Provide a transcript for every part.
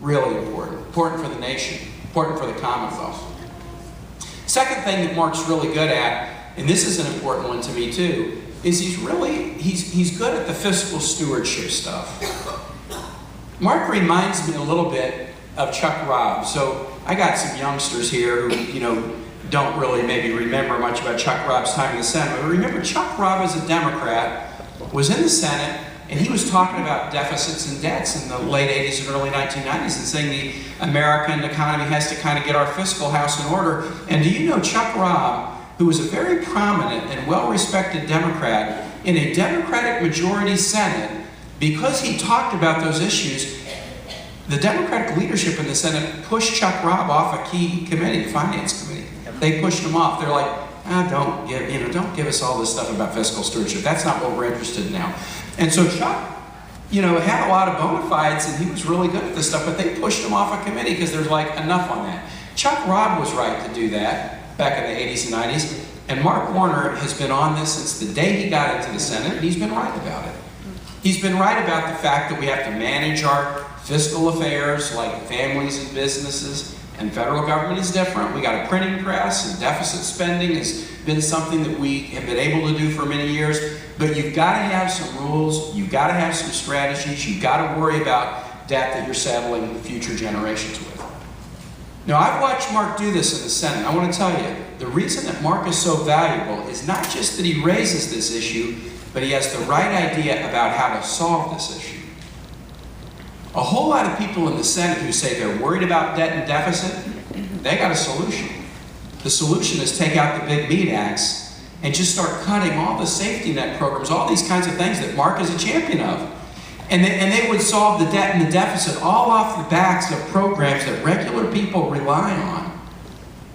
Really important. Important for the nation. Important for the Commonwealth. Second thing that Mark's really good at, and this is an important one to me too, is he's good at the fiscal stewardship stuff. Mark reminds me a little bit of Chuck Robb. So I got some youngsters here who, don't really maybe remember much about Chuck Robb's time in the Senate. But remember, Chuck Robb as a Democrat was in the Senate, and he was talking about deficits and debts in the late 80s and early 1990s and saying the American economy has to kind of get our fiscal house in order. And do you know Chuck Robb, who was a very prominent and well-respected Democrat in a Democratic majority Senate, because he talked about those issues, the Democratic leadership in the Senate pushed Chuck Robb off a key committee, the Finance Committee. They pushed him off. They're like, don't give us all this stuff about fiscal stewardship. That's not what we're interested in now. And so Chuck, had a lot of bona fides, and he was really good at this stuff, but they pushed him off a committee because there's like enough on that. Chuck Robb was right to do that back in the 80s and 90s, and Mark Warner has been on this since the day he got into the Senate, and he's been right about it. He's been right about the fact that we have to manage our fiscal affairs like families and businesses, and federal government is different. We got a printing press, and deficit spending has been something that we have been able to do for many years. But you've got to have some rules, you've got to have some strategies, you've got to worry about debt that you're saddling future generations with. Now, I've watched Mark do this in the Senate. I want to tell you, the reason that Mark is so valuable is not just that he raises this issue, but he has the right idea about how to solve this issue. A whole lot of people in the Senate who say they're worried about debt and deficit, they got a solution. The solution is take out the big meat axe and just start cutting all the safety net programs, all these kinds of things that Mark is a champion of. And they would solve the debt and the deficit all off the backs of programs that regular people rely on,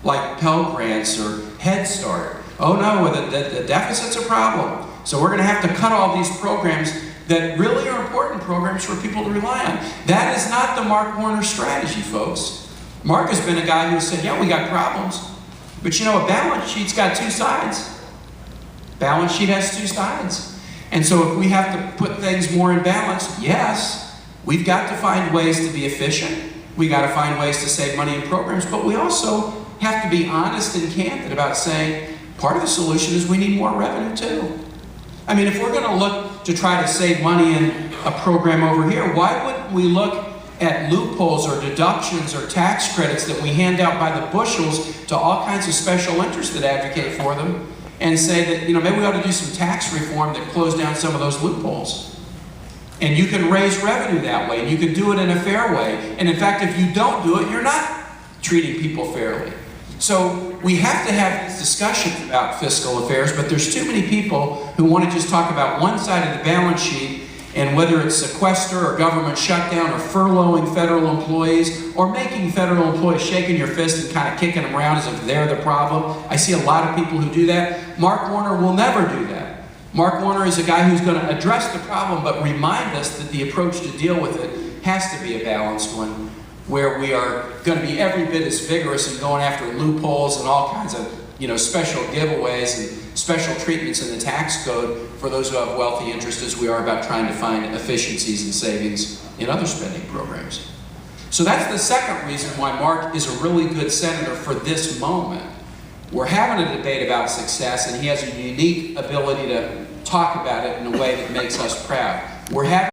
like Pell Grants or Head Start. Oh no, the deficit's a problem. So we're going to have to cut all these programs that really are important programs for people to rely on. That is not the Mark Warner strategy, folks. Mark has been a guy who said, yeah, we got problems. But a balance sheet's got two sides. Balance sheet has two sides. And so if we have to put things more in balance, yes, we've got to find ways to be efficient. We got to find ways to save money in programs, but we also have to be honest and candid about saying, part of the solution is we need more revenue too. I mean, if we're going to look to try to save money in a program over here, why wouldn't we look at loopholes or deductions or tax credits that we hand out by the bushels to all kinds of special interests that advocate for them and say that, maybe we ought to do some tax reform that close down some of those loopholes. And you can raise revenue that way, and you can do it in a fair way. And in fact, if you don't do it, you're not treating people fairly. So we have to have these discussions about fiscal affairs, but there's too many people who want to just talk about one side of the balance sheet, and whether it's sequester or government shutdown or furloughing federal employees or making federal employees shaking your fist and kind of kicking them around as if they're the problem. I see a lot of people who do that. Mark Warner will never do that. Mark Warner is a guy who's going to address the problem but remind us that the approach to deal with it has to be a balanced one, where we are going to be every bit as vigorous in going after loopholes and all kinds of special giveaways and special treatments in the tax code for those who have wealthy interests as we are about trying to find efficiencies and savings in other spending programs. So that's the second reason why Mark is a really good senator for this moment. We're having a debate about success, and he has a unique ability to talk about it in a way that makes us proud. We're having